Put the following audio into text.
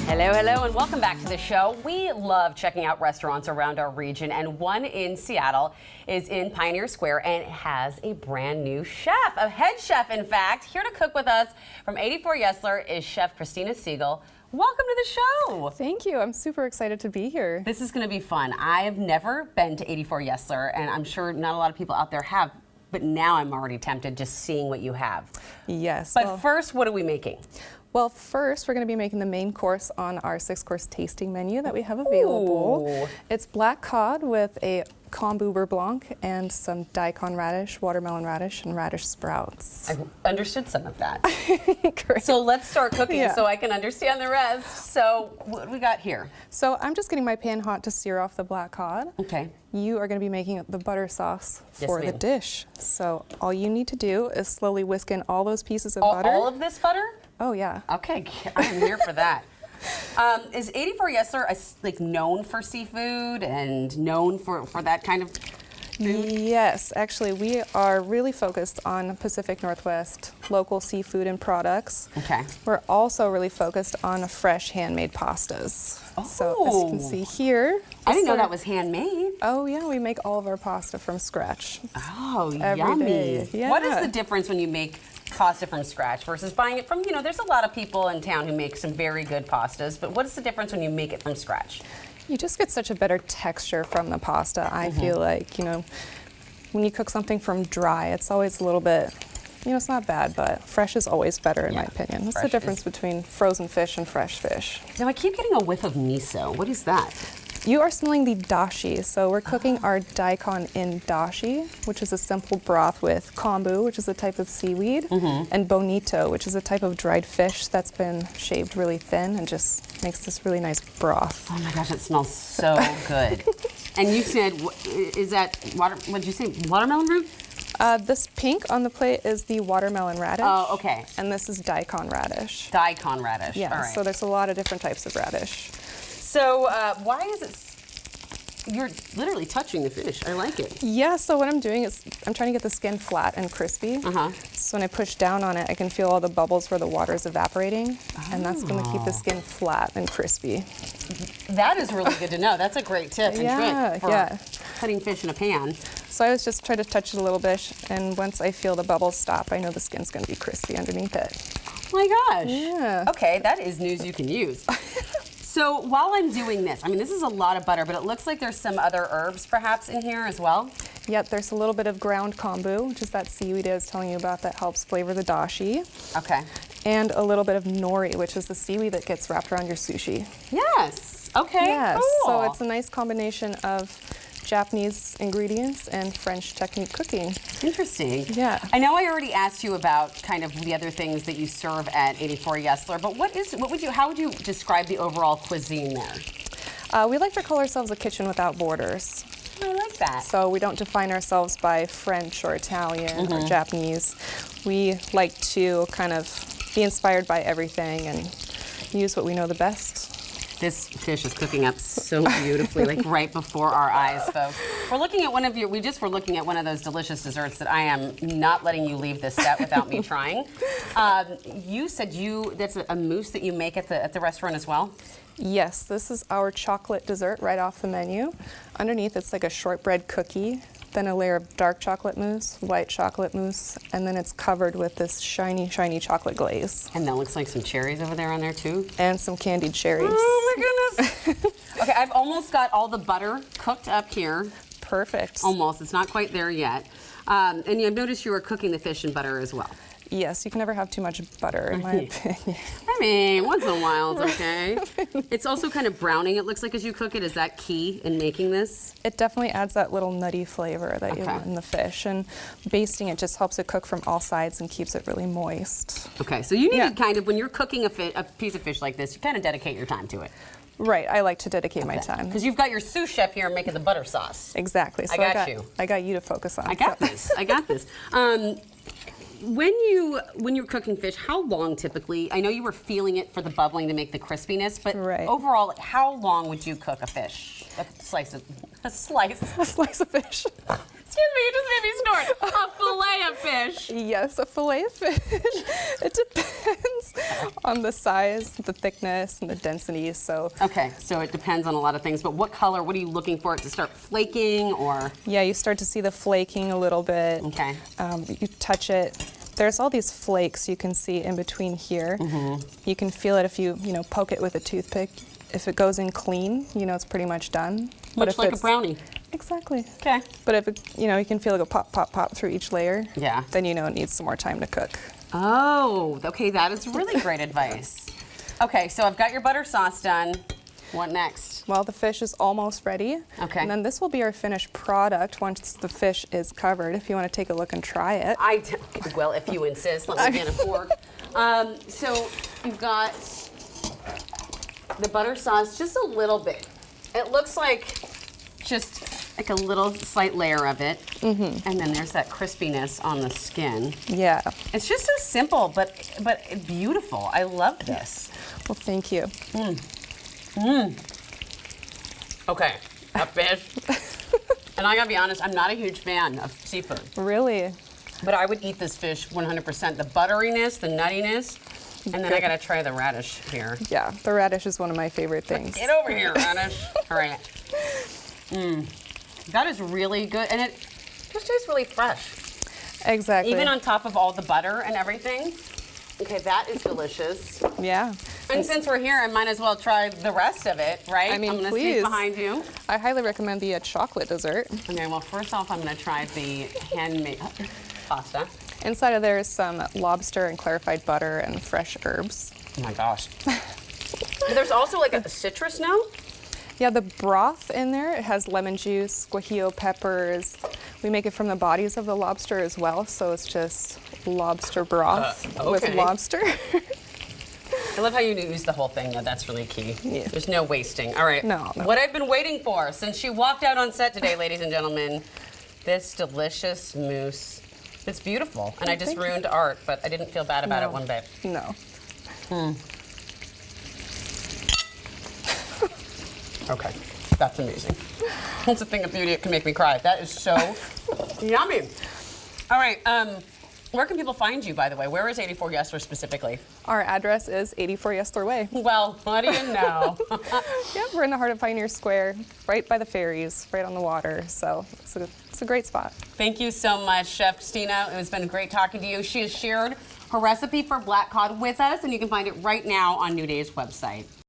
Hello, hello, and welcome back to the show. We love checking out restaurants around our region, and one in Seattle is in Pioneer Square, and it has a brand new chef, a head chef, in fact. Here to cook with us from 84 Yesler is Chef Christina Siegl. Welcome to the show. Thank you. I'm super excited to be here. This is going to be fun. I have never been to 84 Yesler, and I'm sure not a lot of people out there have, but now I'm already tempted just seeing what you have. Yes. But first, what are we making? Well, first, we're going to be making the main course on our 6-course tasting menu that we have available. Ooh. It's black cod with a Kombu beurre blanc and some daikon radish, watermelon radish, and radish sprouts. I understood some of that. Great. So let's start cooking so I can understand the rest. So what do we got here? So I'm just getting my pan hot to sear off the black cod. Okay. You are going to be making the butter sauce for the ma'am. dish. So all you need to do is slowly whisk in all those pieces of butter. All of this butter? Oh, yeah. Okay, I'm here for that. Is 84 Yesler known for seafood and known for that kind of food? Yes, actually, we are really focused on Pacific Northwest local seafood and products. Okay. We're also really focused on fresh handmade pastas. Oh. So as you can see here. I didn't know that was handmade. Oh yeah, we make all of our pasta from scratch. Oh, Every yummy. day. Yeah. What is the difference when you make pasta from scratch versus buying it from, there's a lot of people in town who make some very good pastas, but what is the difference when you make it from scratch? You just get such a better texture from the pasta. I feel like, when you cook something from dry, it's always a little bit, it's not bad, but fresh is always better in my opinion. What's the difference between frozen fish and fresh fish? Now I keep getting a whiff of miso. What is that? You are smelling the DASHI, so we're cooking our daikon in DASHI, which is a simple broth with kombu, which is a type of seaweed, and bonito, which is a type of dried fish that's been shaved really thin and just makes this really nice broth. Oh my gosh, it smells so good. And you said, is that, what did you say, watermelon root? This pink on the plate is the watermelon radish. Oh, okay. And this is daikon radish. Daikon radish. Yeah, all right. so there's a lot of different types of radish. So why is it, you're literally touching the fish. I like it. Yeah, so what I'm doing is I'm trying to get the skin flat and crispy. So when I push down on it, I can feel all the bubbles where the water is evaporating, and that's going to keep the skin flat and crispy. That is really good to know. That's a great tip and trick for cutting fish in a pan. So I was just trying to touch it a little bit, and once I feel the bubbles stop, I know the skin's going to be crispy underneath it. Oh my gosh. Yeah. Okay, that is news you can use. So while I'm doing this, this is a lot of butter, but it looks like there's some other herbs perhaps in here as well. Yep, there's a little bit of ground kombu, which is that seaweed I was telling you about that helps flavor the dashi. Okay. And a little bit of nori, which is the seaweed that gets wrapped around your sushi. Yes. Okay. Yes. Cool. So it's a nice combination of Japanese ingredients and French technique cooking. Interesting. Yeah. I know I already asked you about kind of the other things that you serve at 84 Yesler, but how would you describe the overall cuisine there? We like to call ourselves a kitchen without borders. I like that. So we don't define ourselves by French or Italian or Japanese. We like to kind of be inspired by everything and use what we know the best. This fish is cooking up so beautifully, like right before our eyes, folks. We're looking at were looking at one of those delicious desserts that I am not letting you leave this set without me trying. You said that's a mousse that you make at the restaurant as well? Yes, this is our chocolate dessert right off the menu. Underneath it's like a shortbread cookie, then a layer of dark chocolate mousse, white chocolate mousse, and then it's covered with this shiny, shiny chocolate glaze. And that looks like some cherries over there on there too? And some candied cherries. Oh my goodness. Okay, I've almost got all the butter cooked up here. Perfect. Almost, it's not quite there yet. And I've noticed you were cooking the fish in butter as well. Yes, you can never have too much butter, in my opinion. Once in a while it's okay. It's also kind of browning, it looks like, as you cook it. Is that key in making this? It definitely adds that little nutty flavor that you want in the fish. And basting it just helps it cook from all sides and keeps it really moist. Okay, so you need to kind of, when you're cooking a piece of fish like this, you kind of dedicate your time to it. Right, I like to dedicate my time. Because you've got your sous chef here making the butter sauce. Exactly. So I got you to focus on. I got this. I got this. When you're cooking fish, how long typically? I know you were feeling it for the bubbling to make the crispiness, but overall, how long would you cook a fish? A slice of fish. Excuse me, you just made me snort. A fillet of fish. Yes, a fillet of fish. It depends on the size, the thickness, and the density. So Okay, so it depends on a lot of things, but what color, what are you looking for it to start flaking or? yeah, you start to see the flaking a little bit. Okay. You touch it. There's all these flakes you can see in between here. You can feel it if you poke it with a toothpick. If it goes in clean, it's pretty much done. But Much if like a it's- brownie. Exactly. Okay. But if it, you can feel it go pop, pop, pop through each layer. Yeah. Then it needs some more time to cook. Oh, okay, that is really great advice. Okay, so I've got your butter sauce done. What next? Well, the fish is almost ready. Okay. And then this will be our finished product once the fish is covered. If you want to take a look and try it. Well, if you insist, let me get a fork. So you've got the butter sauce, just a little bit. It looks like just like a little slight layer of it. And then there's that crispiness on the skin. Yeah. It's just so simple, but beautiful. I love this. Well, thank you. Okay, that fish. And I gotta be honest, I'm not a huge fan of seafood. Really? But I would eat this fish 100%. The butteriness, the nuttiness, and then I gotta try the radish here. Yeah, the radish is one of my favorite things. Get over here, radish. All right. That is really good, and it just tastes really fresh. Exactly. Even on top of all the butter and everything. Okay, that is delicious. Yeah. And since we're here, I might as well try the rest of it, right? I mean, I'm gonna please. sneak behind you. I highly recommend the chocolate dessert. Okay, well, first off, I'm gonna try the handmade pasta. Inside of there is some lobster and clarified butter and fresh herbs. Oh my gosh. There's also like a citrus note. Yeah, the broth in there, it has lemon juice, guajillo peppers. We make it from the bodies of the lobster as well, so it's just lobster broth with okay. lobster. I love how you use the whole thing, though. That's really key. Yeah. There's no wasting. All right. No. What I've been waiting for since she walked out on set today, ladies and gentlemen, this delicious mousse. It's beautiful. And I just Thank you. ruined art, but I didn't feel bad about No. it one bit. No. Okay. That's amazing. That's a thing of beauty. It can make me cry. That is so yummy. All right. Where can people find you, by the way? Where is 84 Yesler specifically? Our address is 84 Yesler Way. Well, what do you know? Yep, we're in the heart of Pioneer Square, right by the ferries, right on the water. So it's a great spot. Thank you so much, Chef Christina. It has been great talking to you. She has shared her recipe for black cod with us, and you can find it right now on New Day's website.